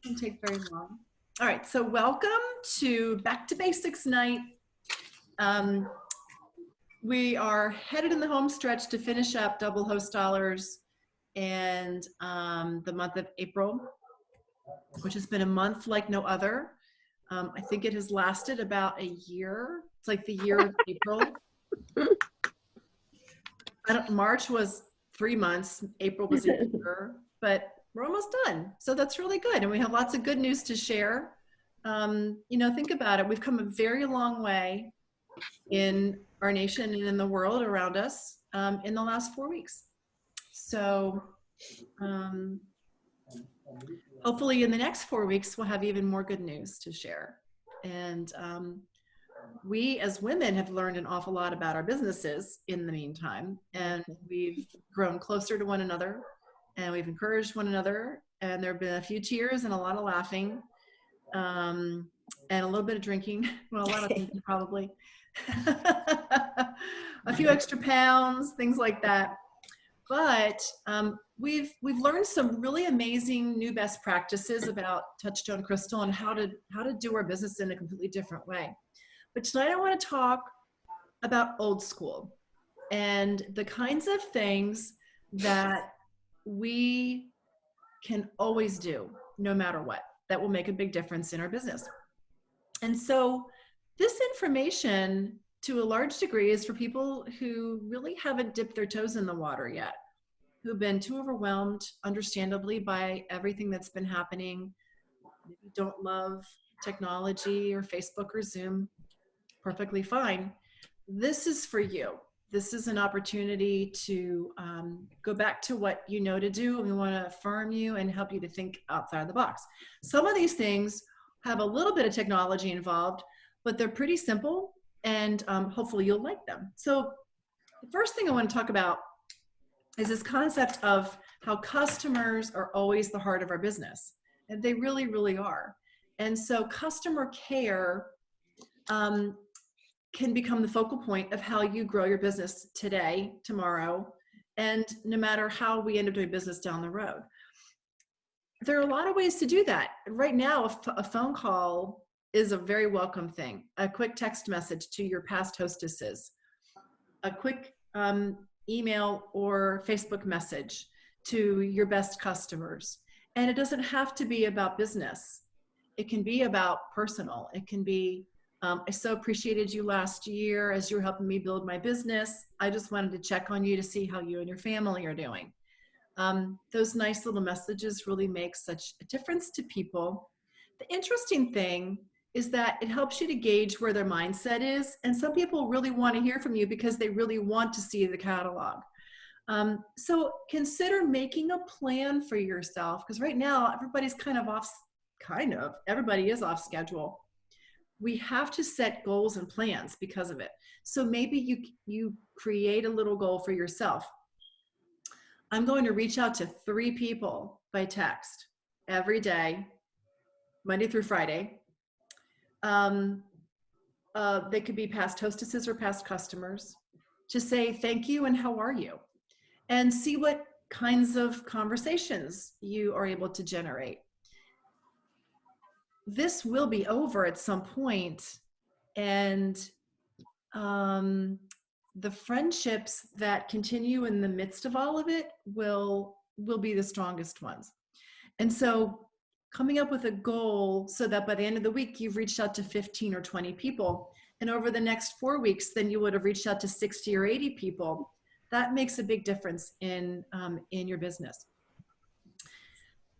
Doesn't take very long. All right, so welcome to Back to Basics night. We are headed in the home stretch to finish up double host dollars and the month of April, which has been a month like no other. I think it has lasted about a year. It's like the year of April. March was 3 months, April was a year, but we're almost done. So that's really good. And we have lots of good news to share. Think about it. We've come a very long way in our nation and in the world around us in the last 4 weeks. So hopefully in the next 4 weeks, we'll have even more good news to share. And we as women have learned an awful lot about our businesses in the meantime, and we've grown closer to one another, and we've encouraged one another, and there have been a few tears and a lot of laughing, and a little bit of drinking. Well, a lot of drinking probably. A few extra pounds, things like that. But we've learned some really amazing new best practices about Touchstone Crystal and how to do our business in a completely different way. But tonight I want to talk about old school and the kinds of things that we can always do no matter what that will make a big difference in our business. And so this information to a large degree is for people who really haven't dipped their toes in the water yet, who've been too overwhelmed, understandably, by everything that's been happening. Maybe don't love technology or Facebook or Zoom. Perfectly fine. This is for you. This is an opportunity to go back to what you know to do. We want to affirm you and help you to think outside the box. Some of these things have a little bit of technology involved, but they're pretty simple, and hopefully you'll like them. So the first thing I want to talk about is this concept of how customers are always the heart of our business. And they really, really are. And so customer care can become the focal point of how you grow your business today, tomorrow, and no matter how we end up doing business down the road. There are a lot of ways to do that. Right now, a phone call is a very welcome thing. A quick text message to your past hostesses, a quick email or Facebook message to your best customers. And it doesn't have to be about business. It can be about personal. It can be, I so appreciated you last year as you were helping me build my business. I just wanted to check on you to see how you and your family are doing. Those nice little messages really make such a difference to people. The interesting thing is that it helps you to gauge where their mindset is. And some people really want to hear from you because they really want to see the catalog. So consider making a plan for yourself, because right now everybody's everybody is off schedule. We have to set goals and plans because of it. So maybe you create a little goal for yourself. I'm going to reach out to 3 people by text every day, Monday through Friday. They could be past hostesses or past customers, to say thank you and how are you, and see what kinds of conversations you are able to generate. This will be over at some point, and the friendships that continue in the midst of all of it will be the strongest ones. And so coming up with a goal so that by the end of the week, you've reached out to 15 or 20 people. And over the next 4 weeks, then you would have reached out to 60 or 80 people. That makes a big difference in your business.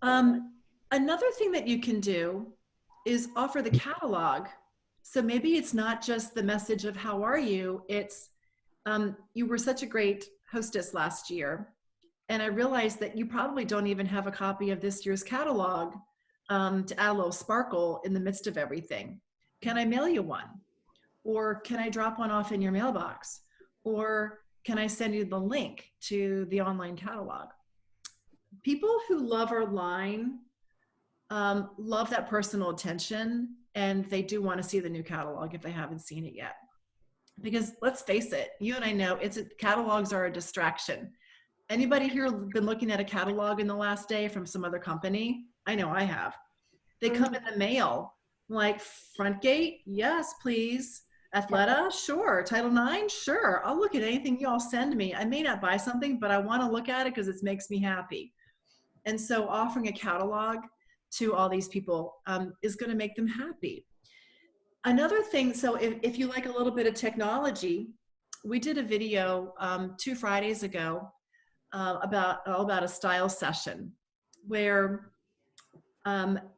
Another thing that you can do is offer the catalog. So maybe it's not just the message of how are you, it's you were such a great hostess last year. And I realized that you probably don't even have a copy of this year's catalog to add a little sparkle in the midst of everything. Can I mail you one? Or can I drop one off in your mailbox? Or can I send you the link to the online catalog? People who love our line love that personal attention, and they do want to see the new catalog if they haven't seen it yet. Because let's face it, you and I know catalogs are a distraction. Anybody here been looking at a catalog in the last day from some other company? I know I have. They come in the mail. I'm like, front gate? Yes, please. Athleta? Sure. Title IX? Sure. I'll look at anything you all send me. I may not buy something, but I want to look at it because it makes me happy. And so offering a catalog to all these people is going to make them happy. Another thing, so if you like a little bit of technology, we did a video 2 Fridays ago about a style session where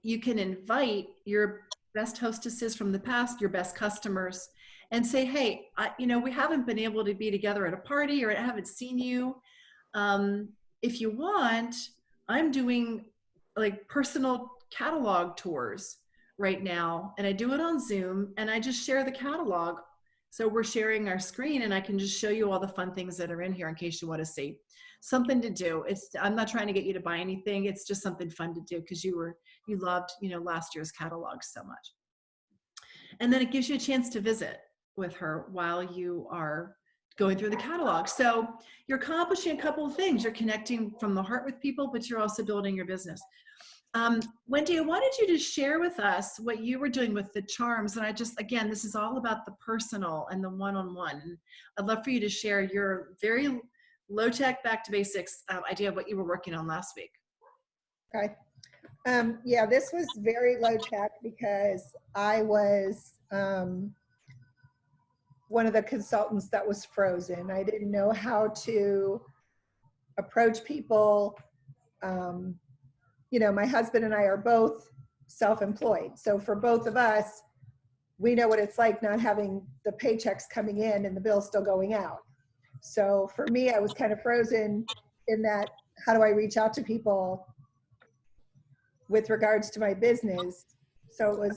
you can invite your best hostesses from the past, your best customers, and say, hey, we haven't been able to be together at a party, or I haven't seen you. If you want, I'm doing like personal catalog tours right now, and I do it on Zoom, and I just share the catalog. So we're sharing our screen, and I can just show you all the fun things that are in here in case you want to see. Something to do. I'm not trying to get you to buy anything. It's just something fun to do because you loved, last year's catalog so much. And then it gives you a chance to visit with her while you are going through the catalog. So you're accomplishing a couple of things. You're connecting from the heart with people, but you're also building your business. Wendy, I wanted you to share with us what you were doing with the charms. And again, this is all about the personal and the one-on-one. I'd love for you to share your very low-tech, back to basics idea of what you were working on last week. Okay. Yeah, this was very low-tech because I was one of the consultants that was frozen. I didn't know how to approach people. My husband and I are both self-employed. So for both of us, we know what it's like not having the paychecks coming in and the bills still going out. So for me, I was kind of frozen in that, how do I reach out to people with regards to my business? So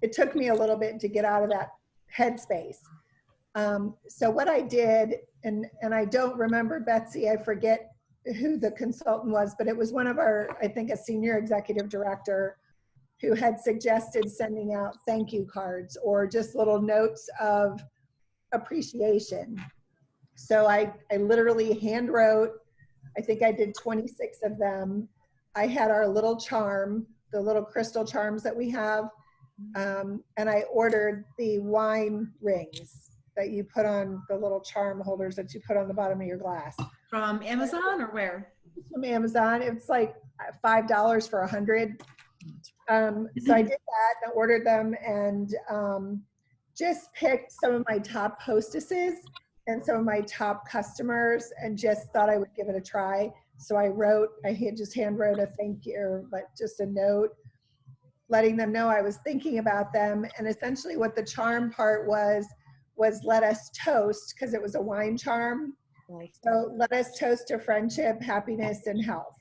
it took me a little bit to get out of that headspace. So what I did, and I don't remember, Betsy, I forget who the consultant was, but it was one of our, I think a senior executive director who had suggested sending out thank you cards or just little notes of appreciation. So I literally hand wrote, I think I did 26 of them. I had our little charm, the little crystal charms that we have, and I ordered the wine rings that you put on, the little charm holders that you put on the bottom of your glass. From Amazon or where? From Amazon. It's like $5 for 100. So I did that and ordered them, and just picked some of my top hostesses and some of my top customers and just thought I would give it a try. So I had just hand wrote a thank you, but just a note letting them know I was thinking about them. And essentially what the charm part was let us toast, because it was a wine charm. So let us toast to friendship, happiness, and health,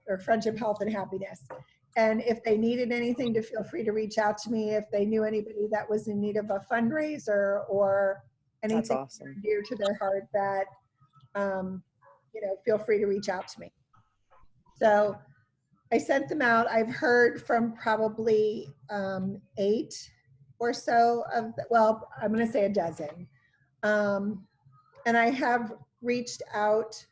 or friendship, health, and happiness. And if they needed anything, to feel free to reach out to me. If they knew anybody that was in need of a fundraiser or anything awesome. dear to their heart, that feel free to reach out to me. So I sent them out. I've heard from probably 8 or so of, well, I'm going to say a dozen. And I have reached out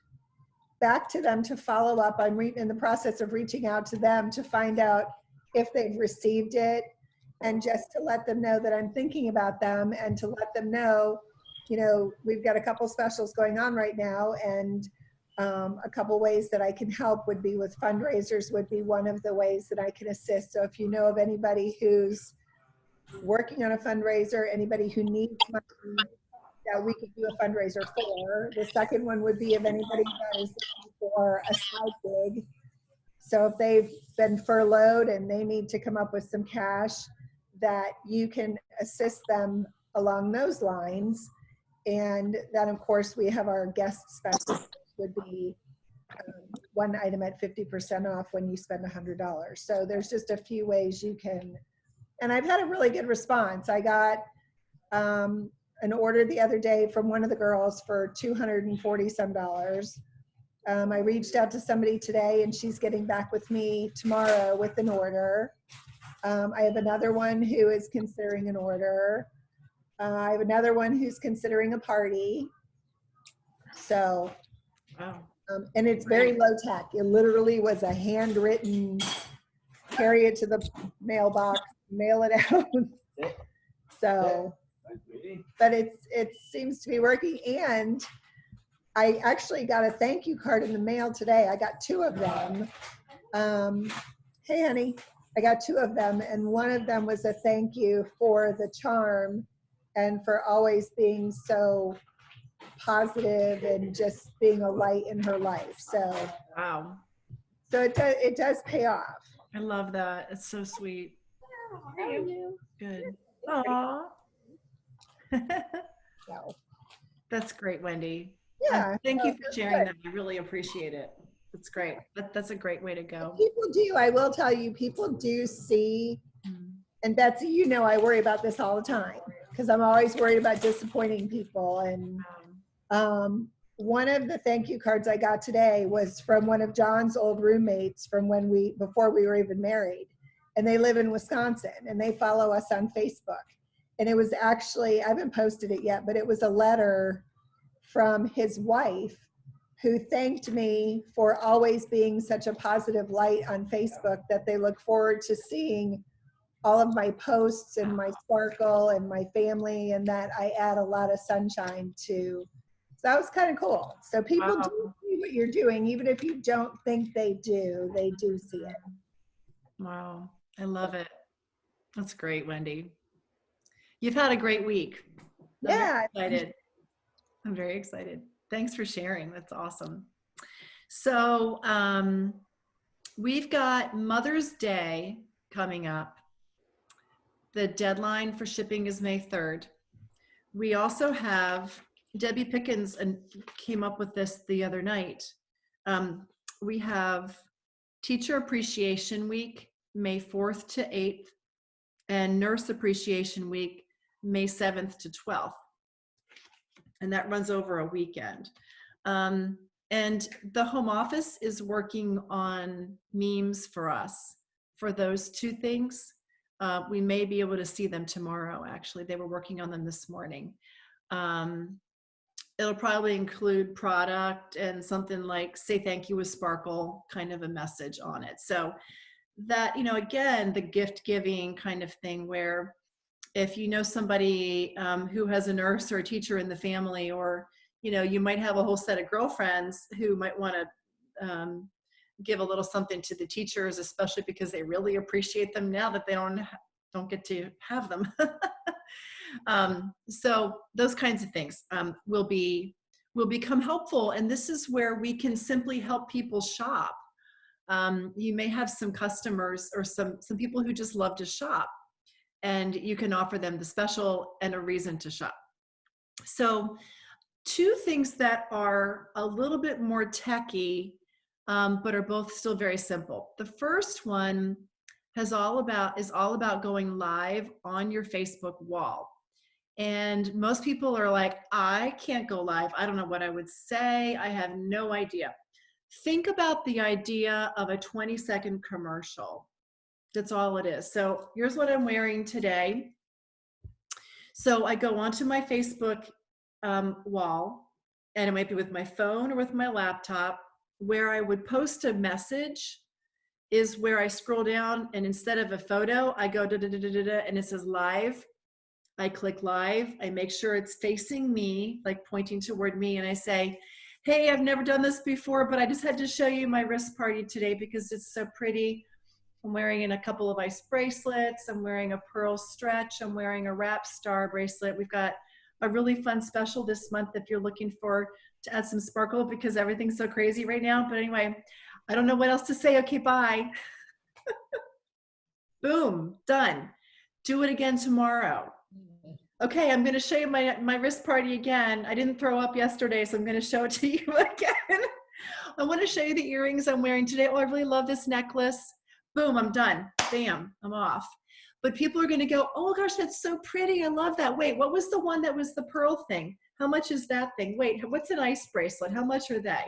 back to them to follow up. I'm in the process of reaching out to them to find out if they've received it, and just to let them know that I'm thinking about them, and to let them know, we've got a couple specials going on right now, and a couple ways that I can help would be with fundraisers, would be one of the ways that I can assist. So if you know of anybody who's working on a fundraiser, anybody who needs money that we could do a fundraiser for. The second one would be if anybody that is looking for a side gig. So if they've been furloughed and they need to come up with some cash, that you can assist them along those lines. And then of course we have our guest special, would be one item at 50% off when you spend $100. So there's just a few ways you can, and I've had a really good response. I got an order the other day from one of the girls for $240 some. I reached out to somebody today, and she's getting back with me tomorrow with an order. I have another one who is considering an order. I have another one who's considering a party. So, Wow. And it's very low tech. It literally was a handwritten carry it to the mailbox, mail it out. So, but it seems to be working. And I actually got a thank you card in the mail today. I got 2 of them. Hey, honey, I got 2 of them, and one of them was a thank you for the charm and for always being so positive and just being a light in her life. So, Wow. so it does pay off. I love that. It's so sweet. How are you? Good. Aw. So, That's great, Wendy. yeah. Thank you so for that's sharing good. that. I really appreciate it. That's great. That's a great way to go. People do, I will tell you, people do see, Mm. and Betsy, you know, I worry about this all the time because I'm always worried about disappointing people. And one of the thank you cards I got today was from one of John's old roommates from before we were even married. And they live in Wisconsin and they follow us on Facebook. And it was actually, I haven't posted it yet, but it was a letter from his wife who thanked me for always being such a positive light on Facebook, that they look forward to seeing all of my posts and my sparkle and my family, and that I add a lot of sunshine to. So that was kind of cool. So people Wow. do see what you're doing, even if you don't think they do see it. Wow. I love it. That's great, Wendy. You've had a great week. Yeah. I'm very excited. Thanks for sharing. That's awesome. So we've got Mother's Day coming up. The deadline for shipping is May 3rd. We also have, Debbie Pickens came up with this the other night. We have Teacher Appreciation Week, May 4th to 8th, and Nurse Appreciation Week, May 7th to 12th. And that runs over a weekend. And the home office is working on memes for us for those 2 things. We may be able to see them tomorrow, actually. They were working on them this morning. It'll probably include product and something like say thank you with sparkle, kind of a message on it. So that, you know, again, the gift giving kind of thing, where if you know somebody who has a nurse or a teacher in the family, or, you know, you might have a whole set of girlfriends who might want to give a little something to the teachers, especially because they really appreciate them now that they don't get to have them. So those kinds of things will become helpful. And this is where we can simply help people shop. You may have some customers or some people who just love to shop, and you can offer them the special and a reason to shop. So 2 things that are a little bit more techy, but are both still very simple. The first one is all about going live on your Facebook wall. And most people are like, I can't go live. I don't know what I would say. I have no idea. Think about the idea of a 20-second commercial. That's all it is. So here's what I'm wearing today. So I go onto my Facebook wall, and it might be with my phone or with my laptop. Where I would post a message is where I scroll down, and instead of a photo, I go da da da da da, and it says live. I click live. I make sure it's facing me, like pointing toward me, and I say, hey, I've never done this before, but I just had to show you my wrist party today because it's so pretty. I'm wearing in a couple of ice bracelets. I'm wearing a pearl stretch. I'm wearing a wrap star bracelet. We've got a really fun special this month if you're looking to add some sparkle, because everything's so crazy right now. But anyway, I don't know what else to say. Okay, bye. Boom, done. Do it again tomorrow. Okay, I'm going to show you my wrist party again. I didn't throw up yesterday, so I'm going to show it to you again. I want to show you the earrings I'm wearing today. Oh, I really love this necklace. Boom, I'm done. Bam, I'm off. But people are going to go, oh gosh, that's so pretty. I love that. Wait, what was the one that was the pearl thing? How much is that thing? Wait, what's an ice bracelet? How much are they?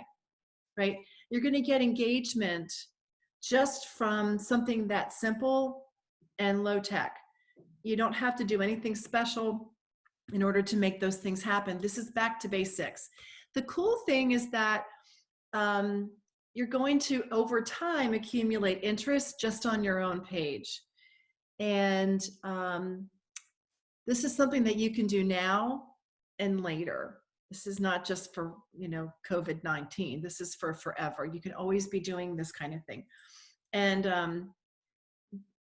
Right? You're going to get engagement just from something that simple and low tech. You don't have to do anything special in order to make those things happen. This is back to basics. The cool thing is that you're going to over time accumulate interest just on your own page. And this is something that you can do now and later. This is not just for, COVID-19. This is for forever. You can always be doing this kind of thing. And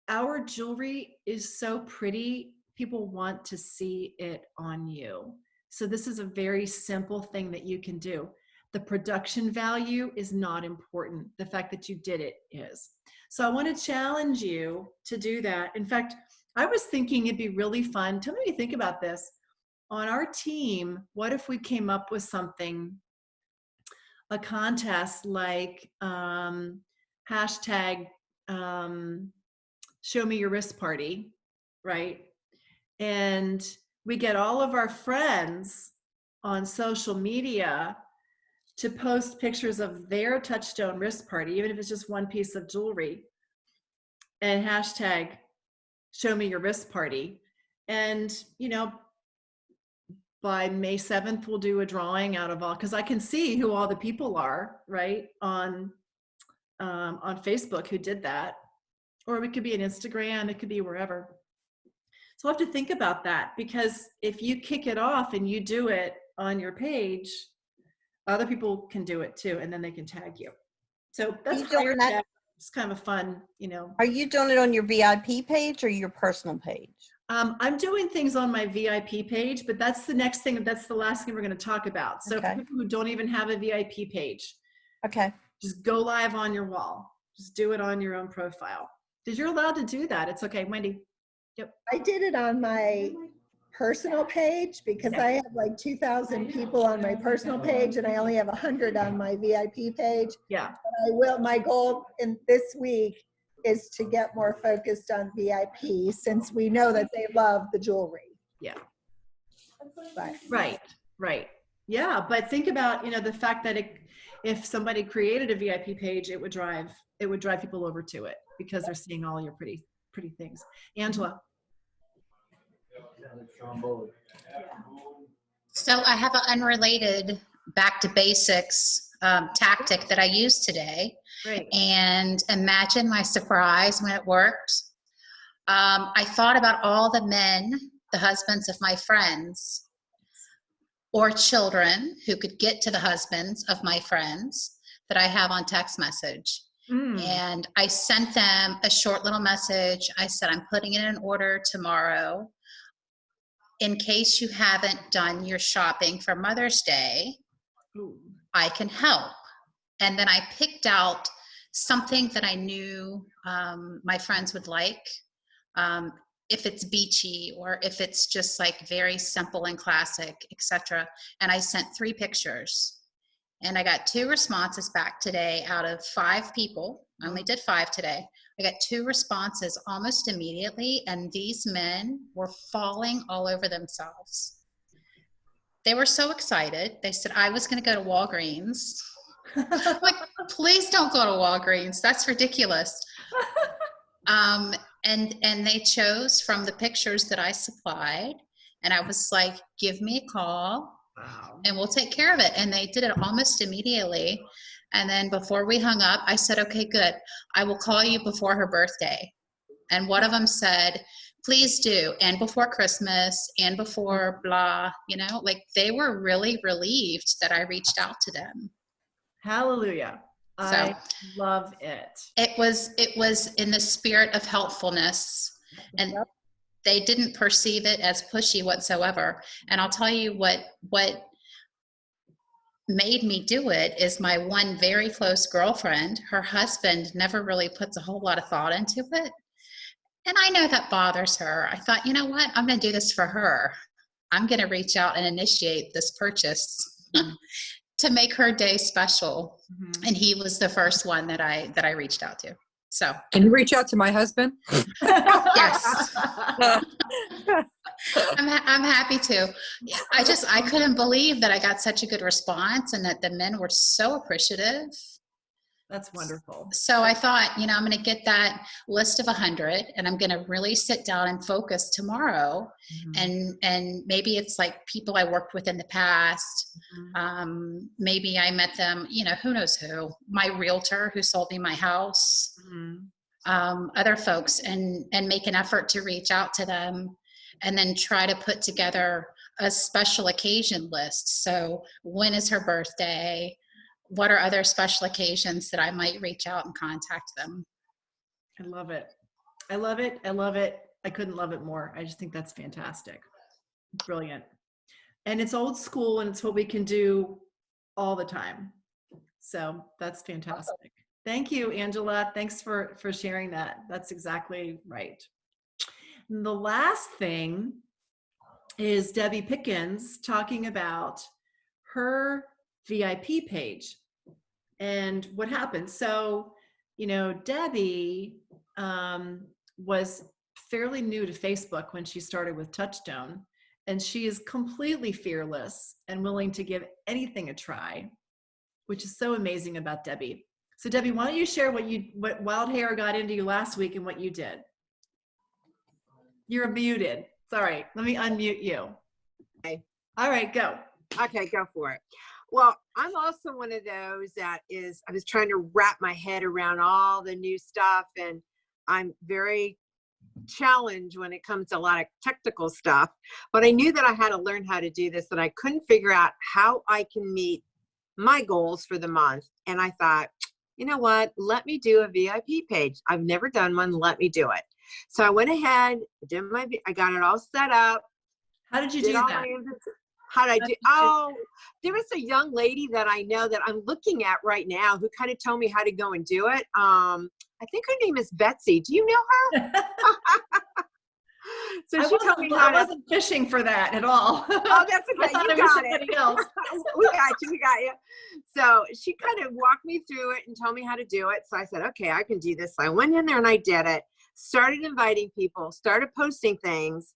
our jewelry is so pretty. People want to see it on you. So this is a very simple thing that you can do. The production value is not important. The fact that you did it is. So I want to challenge you to do that. In fact, I was thinking it'd be really fun. Tell me what you think about this. On our team, what if we came up with something, a contest like hashtag show me your wrist party, right? And we get all of our friends on social media to post pictures of their Touchstone wrist party, even if it's just one piece of jewelry, and hashtag show me your wrist party. And, by May 7th, we'll do a drawing out of all, because I can see who all the people are, right, on Facebook who did that. Or it could be an Instagram, it could be wherever. So I have to think about that, because if you kick it off and you do it on your page, other people can do it too, and then they can tag you. So that's it's kind of a fun, Are you doing it on your VIP page or your personal page? I'm doing things on my VIP page, but that's the next thing. That's the last thing we're going to talk about. So Okay. for people who don't even have a VIP page, Okay. just go live on your wall. Just do it on your own profile. Because you're allowed to do that. It's okay, Wendy. Yep. I did it on my personal page because I have like 2,000 people on my personal page and I only have 100 on my VIP page. Yeah. My goal in this week is to get more focused on VIP, since we know that they love the jewelry. Yeah. But, Right. Yeah, but think about, the fact that if somebody created a VIP page, it would drive people over to it because they're seeing all your pretty things. Angela. So I have an unrelated back to basics tactic that I used today. Great. And imagine my surprise when it worked. I thought about all the men, the husbands of my friends, or children who could get to the husbands of my friends that I have on text message. And I sent them a short little message. I said, I'm putting it in order tomorrow. In case you haven't done your shopping for Mother's Day, I can help. And then I picked out something that I knew my friends would like. If it's beachy or if it's just like very simple and classic, etc. And I sent 3 pictures. And I got 2 responses back today out of 5 people. I only did 5 today. I got 2 responses almost immediately, and these men were falling all over themselves. They were so excited. They said, I was going to go to Walgreens. Like, please don't go to Walgreens. That's ridiculous. And they chose from the pictures that I supplied. And I was like, give me a call. Wow. And we'll take care of it. And they did it almost immediately. And then before we hung up, I said, okay, good. I will call you before her birthday. And one of them said, please do. And before Christmas and before blah, like they were really relieved that I reached out to them. Hallelujah. So, I love it. It was in the spirit of helpfulness, and they didn't perceive it as pushy whatsoever. And I'll tell you what made me do it is my one very close girlfriend. Her husband never really puts a whole lot of thought into it. And I know that bothers her. I thought, you know what? I'm going to do this for her. I'm going to reach out and initiate this purchase to make her day special. Mm-hmm. And he was the first one that I reached out to. So can you reach out to my husband? Yes. I'm happy to. I couldn't believe that I got such a good response and that the men were so appreciative. That's wonderful. So I thought, I'm going to get that list of 100 and I'm going to really sit down and focus tomorrow. And maybe it's like people I worked with in the past. Maybe I met them, who knows who, my realtor who sold me my house, other folks, and make an effort to reach out to them and then try to put together a special occasion list. So when is her birthday? What are other special occasions that I might reach out and contact them? I love it. I love it. I love it. I couldn't love it more. I just think that's fantastic. Brilliant. And it's old school and it's what we can do all the time. So that's fantastic. Thank you, Angela. Thanks for sharing that. That's exactly right. And the last thing is Debbie Pickens talking about her VIP page and what happened. So, Debbie was fairly new to Facebook when she started with Touchstone, and she is completely fearless and willing to give anything a try, which is so amazing about Debbie. So Debbie, why don't you share what wild hair got into you last week and what you did? You're muted. Sorry, let me unmute you. Okay. All right, go. Okay, go for it. Well, I'm also one of those I was trying to wrap my head around all the new stuff, and I'm very challenged when it comes to a lot of technical stuff, but I knew that I had to learn how to do this, and I couldn't figure out how I can meet my goals for the month. And I thought, you know what, let me do a VIP page. I've never done one. Let me do it. So I went ahead, I got it all set up. How did you do that? How did I do? Oh, there was a young lady that I know that I'm looking at right now who kind of told me how to go and do it. I think her name is Betsey. Do you know her? So she told me I wasn't fishing for that at all. Oh, that's okay. I thought You it was got somebody it. else. We got you. So she kind of walked me through it and told me how to do it. So I said, okay, I can do this. So I went in there and I did it. Started inviting people, started posting things.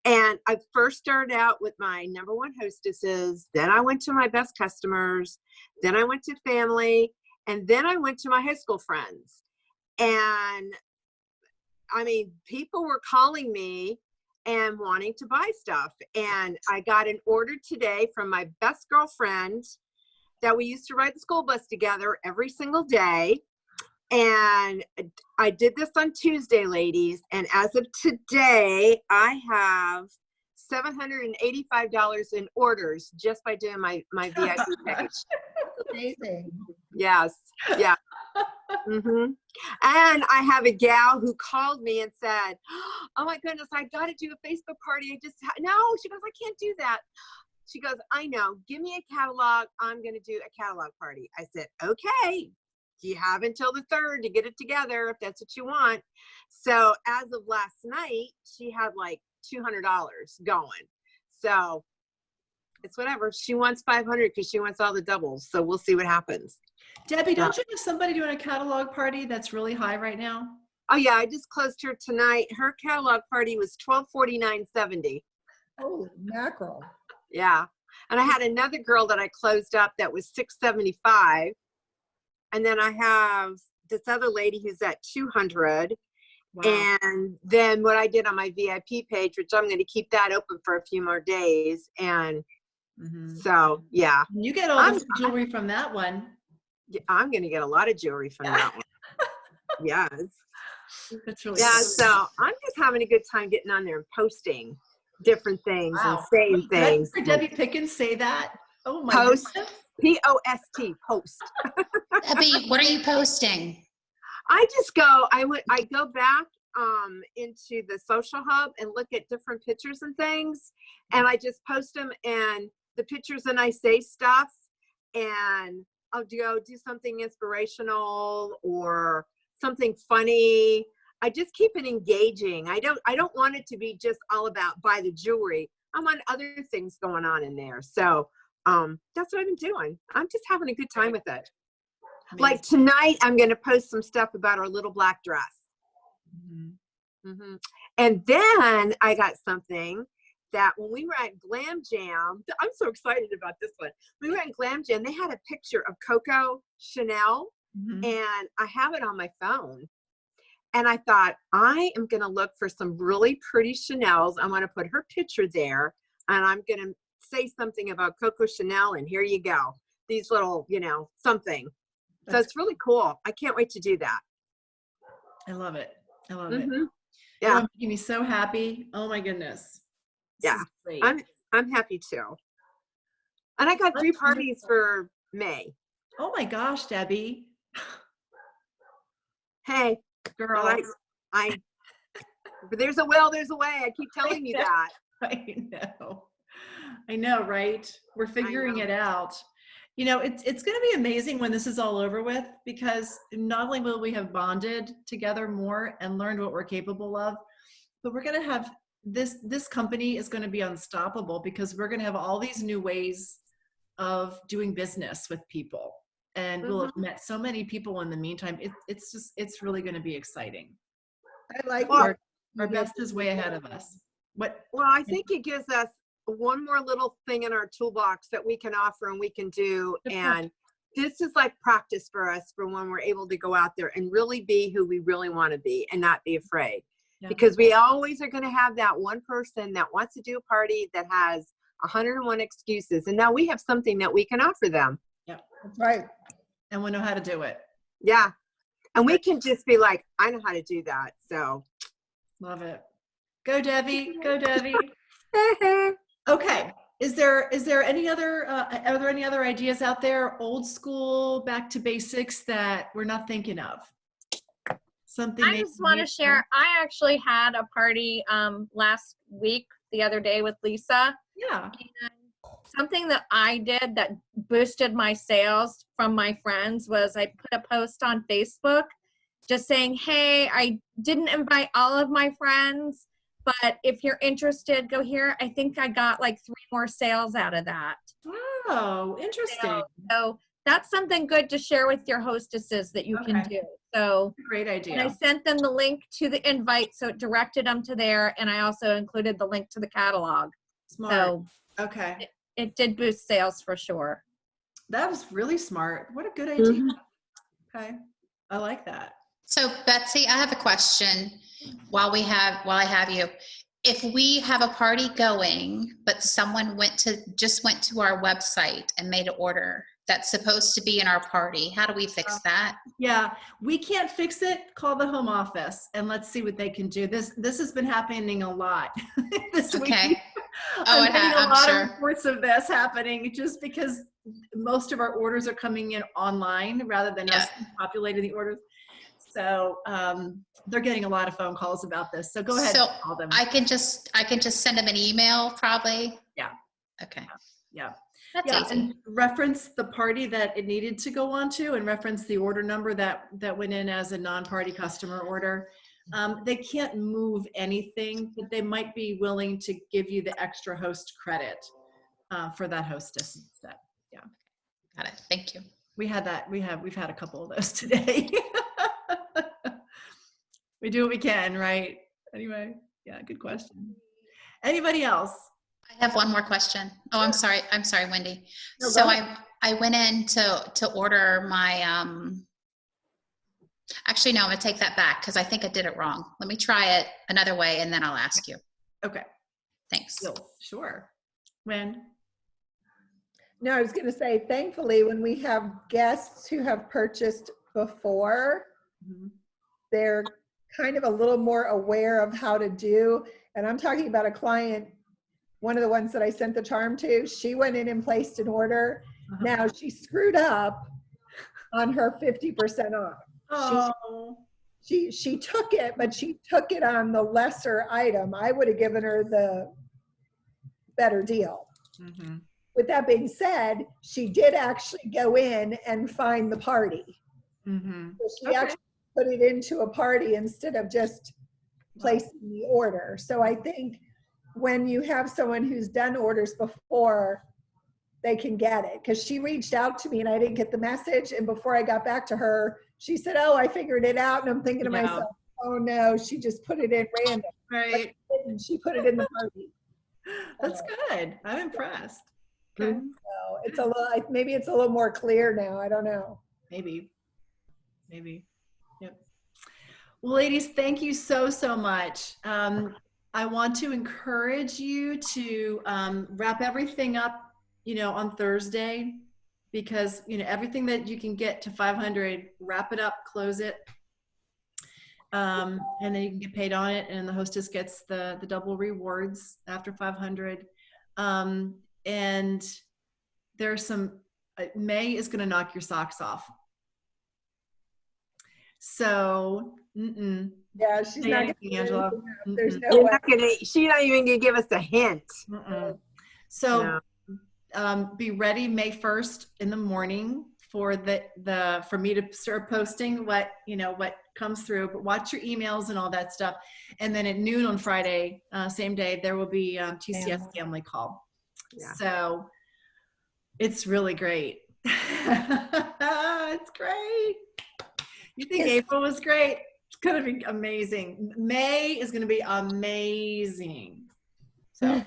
And I first started out with my number one hostesses. Then I went to my best customers. Then I went to family. And then I went to my high school friends. And I mean, people were calling me and wanting to buy stuff. And I got an order today from my best girlfriend that we used to ride the school bus together every single day. And I did this on Tuesday, ladies. And as of today, I have $785 in orders just by doing my VIP page. Amazing. Yes. Yeah. And I have a gal who called me and said, oh my goodness, I got to do a Facebook party. No, she goes, I can't do that. She goes, I know, give me a catalog. I'm going to do a catalog party. I said, okay, you have until the 3rd to get it together if that's what you want. So as of last night, she had like $200 going. So it's whatever. She wants 500 because she wants all the doubles. So we'll see what happens. Debbie, don't you have somebody doing a catalog party that's really high right now? Oh yeah, I just closed her tonight. Her catalog party was $1,249.70. Holy mackerel. Yeah. And I had another girl that I closed up that was $675. And then I have this other lady who's at $200. Wow. And then what I did on my VIP page, which I'm going to keep that open for a few more days. And so, yeah. You get all the jewelry from that one. I'm going to get a lot of jewelry from that one. Yes. That's really cool. So I'm just having a good time getting on there and posting different things and saying things. Did Debbie Pickens say that? Oh my goodness. P-O-S-T, post. Debbie, what are you posting? I go back into the social hub and look at different pictures and things, and I just post them and the pictures, and I say stuff, and I'll go do something inspirational or something funny. I just keep it engaging. I don't want it to be just all about buy the jewelry. I want other things going on in there. So that's what I've been doing. I'm just having a good time with it. Amazing. Like tonight, I'm going to post some stuff about our little black dress. And then I got something that when we were at Glam Jam, I'm so excited about this one. We were at Glam Jam, they had a picture of Coco Chanel Mhm. and I have it on my phone. And I thought, I am going to look for some really pretty Chanel's. I'm going to put her picture there, and I'm going to say something about Coco Chanel, and here you go. These little, something. So That's it's really cool. I can't wait to do that. I love it. I love it. Hmm. Yeah. Yeah. You're making me so happy. Oh my goodness. This Yeah. is great. I'm happy too. And I got 3 That's parties wonderful. for May. Oh my gosh, Debbie. Hey, Girl. there's a will, there's a way. I keep telling you that. I know. I know, right? We're figuring know. it out. It's going to be amazing when this is all over with, because not only will we have bonded together more and learned what we're capable of, but we're going to have this company is going to be unstoppable, because we're going to have all these new ways of doing business with people, and we'll have met so many people in the meantime. It's really going to be exciting. I like Well, Our best is way ahead of us. What? Well, I think it gives us one more little thing in our toolbox that we can offer and we can do. And this is like practice for us for when we're able to go out there and really be who we really want to be and not be afraid. Yeah. Because we always are going to have that one person that wants to do a party that has 101 excuses. And now we have something that we can offer them. Yeah, That's right. and we know how to do it. Yeah. And we can just be like, I know how to do that. So Love it. Go Debbie. Go Debbie. Okay. Is there any other are there any other ideas out there, old school, back to basics, that we're not thinking of? Something I just want to share. I actually had a party last week, the other day, with Lisa. Yeah. And something that I did that boosted my sales from my friends was I put a post on Facebook just saying, hey, I didn't invite all of my friends, but if you're interested, go here. I think I got like 3 more sales out of that. Oh, interesting. So that's something good to share with your hostesses that you can do. So great idea. and I sent them the link to the invite, so it directed them to there, and I also included the link to the catalog. Smart. So okay. it did boost sales for sure. That was really smart. What a good idea. Okay. I like that. So Betsy, I have a question while I have you. If we have a party going, but someone just went to our website and made an order that's supposed to be in our party, how do we fix that? Yeah, we can't fix it. Call the home office and let's see what they can do. This has been happening a lot this week. Oh, I'm getting a lot sure. of reports of this happening just because most of our orders are coming in online rather than us populating the orders. So they're getting a lot of phone calls about this. So go ahead So and call them. I can just send them an email probably. Yeah. Okay. Yeah. That's easy. And reference the party that it needed to go on to, and reference the order number that went in as a non-party customer order. They can't move anything, but they might be willing to give you the extra host credit for that hostess instead. Yeah. Got it. Thank you. We had that. We've had a couple of those today. We do what we can, right? Anyway, yeah, good question. Anybody else? I have one more question. Oh, I'm sorry, Wendy. No, So go ahead. I went in to order my, actually, no, I'm gonna take that back because I think I did it wrong. Let me try it another way and then I'll ask you. Okay. Thanks. Sure. When? No, I was going to say, thankfully, when we have guests who have purchased before, they're kind of a little more aware of how to do. And I'm talking about a client, one of the ones that I sent the charm to, she went in and placed an order. Now she screwed up on her 50% off. Oh. She took it, but she took it on the lesser item. I would have given her the better deal. With that being said, she did actually go in and find the party. So she actually put it into a party instead of just placing the order. So I think when you have someone who's done orders before, they can get it. Because she reached out to me and I didn't get the message. And before I got back to her, she said, oh, I figured it out. And I'm thinking to myself, oh no, she just put it in random. Right. And she put it in the party. That's good. I'm impressed. So it's a little, maybe it's a little more clear now. I don't know. Maybe. maybe. Yep. Well, ladies, thank you so, so much. I want to encourage you to wrap everything up, on Thursday, because, everything that you can get to 500, wrap it up, close it. And then you can get paid on it, and the hostess gets the double rewards after 500. And there's some, May is going to knock your socks off. So, Yeah, she's Say not anything, gonna Angela. There's no You're way. not gonna, she's not even gonna give us a hint. So, No. be ready May 1st in the morning for for me to start posting what comes through, but watch your emails and all that stuff. And then at noon on Friday, same day, there will be TCS family call. Yeah. So it's really great. It's great. You think April was great? It's going to be amazing. May is going to be amazing. So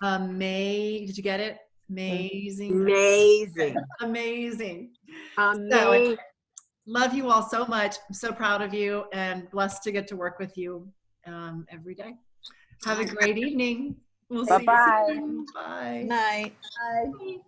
May, did you get it? Amazing. Amazing. Amazing. Amazing. So, love you all so much. I'm so proud of you and blessed to get to work with you every day. Have a great evening. We'll see you Bye-bye. soon. Bye. Night. Bye.